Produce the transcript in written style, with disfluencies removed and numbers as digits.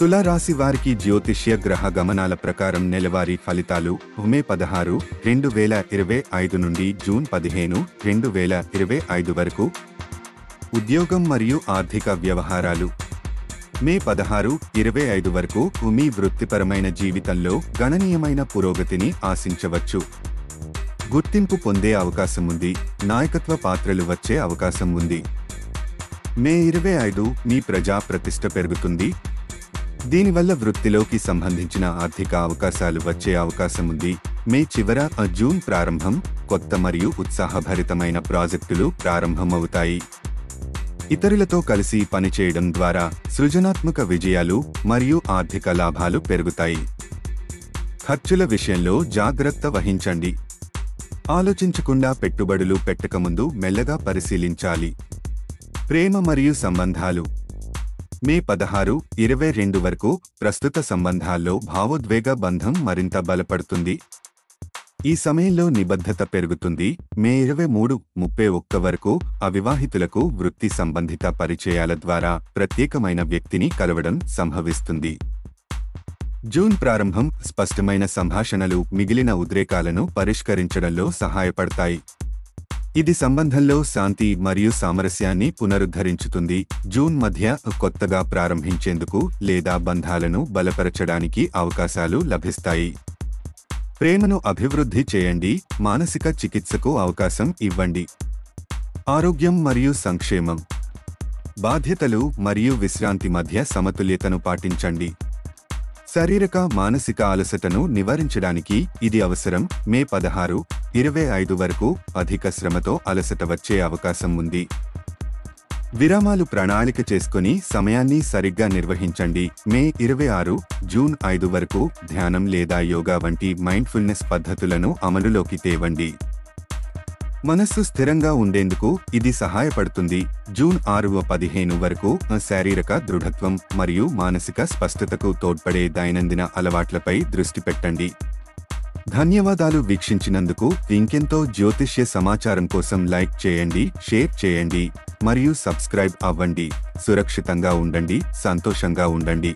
తుల రాశి వారికి జ్యోతిష్య గ్రహ గమనాల ప్రకారం నెలవారీ ఫలితాలు మే 16, 2025 నుండి జూన్ 15, 2025 వరకు. ఉద్యోగం మరియు ఆర్థిక వ్యవహారాలు మే 16, 25 వరకు మీ వృత్తిపరమైన జీవితంలో గణనీయమైన పురోగతిని ఆశించవచ్చు. గుర్తింపు పొందే అవకాశం ఉంది. నాయకత్వ పాత్రలు వచ్చే అవకాశం ఉంది. మే 25 మీ ప్రజా ప్రతిష్ఠ పెరుగుతుంది. దీనివల్ల వృత్తిలోకి సంబంధించిన ఆర్థిక అవకాశాలు వచ్చే అవకాశం ఉంది. మే చివర జూన్ ప్రారంభం కొత్త మరియు ఉత్సాహభరితమైన ప్రాజెక్టులు ప్రారంభమవుతాయి. ఇతరులతో కలిసి పనిచేయడం ద్వారా సృజనాత్మక విజయాలు మరియు ఆర్థిక లాభాలు పెరుగుతాయి. ఖర్చుల విషయంలో జాగ్రత్త వహించండి. ఆలోచించకుండా పెట్టుబడులు పెట్టకముందు మెల్లగా పరిశీలించాలి. ప్రేమ మరియు సంబంధాలు మే 16, 22 వరకు ప్రస్తుత సంబంధాల్లో భావోద్వేగ బంధం మరింత బలపడుతుంది. ఈ సమయంలో నిబద్ధత పెరుగుతుంది. మే 23, 31 వరకు అవివాహితులకు వృత్తి సంబంధిత పరిచయాల ద్వారా ప్రత్యేకమైన వ్యక్తిని కలవడం సంభవిస్తుంది. జూన్ ప్రారంభం స్పష్టమైన సంభాషణలు మిగిలిన ఉద్రేకాలను పరిష్కరించడంలో సహాయపడతాయి. ఇది సంబంధంలో శాంతి మరియు సామరస్యాన్ని పునరుద్ధరించుతుంది. జూన్ మధ్య కొత్తగా ప్రారంభించేందుకు లేదా బంధాలను బలపరచడానికి అవకాశాలు లభిస్తాయి. ప్రేమను అభివృద్ధి చేయండి. మానసిక చికిత్సకు అవకాశం ఇవ్వండి. ఆరోగ్యం మరియు సంక్షేమం బాధ్యతలు మరియు విశ్రాంతి మధ్య సమతుల్యతను పాటించండి. శారీరక మానసిక అలసటను నివారించడానికి ఇది అవసరం. మే 16, 25 వరకు అధిక శ్రమతో అలసట వచ్చే అవకాశం ఉంది. విరామాలు ప్రణాళిక చేసుకుని సమయాన్ని సరిగ్గా నిర్వహించండి. మే 26, జూన్ 5 వరకు ధ్యానం లేదా యోగా వంటి మైండ్ఫుల్నెస్ పద్ధతులను అమలులోకి తేవండి. మనస్సు స్థిరంగా ఉండేందుకు ఇది సహాయపడుతుంది. జూన్ 6, 15 వరకు శారీరక దృఢత్వం మరియు మానసిక స్పష్టతకు తోడ్పడే దైనందిన అలవాట్లపై దృష్టి పెట్టండి. ధన్యవాదాలు వీక్షించినందుకు. ఇంకెంతో జ్యోతిష్య సమాచారం కోసం లైక్ చేయండి, షేర్ చేయండి మరియు సబ్స్క్రైబ్ అవ్వండి. సురక్షితంగా ఉండండి, సంతోషంగా ఉండండి.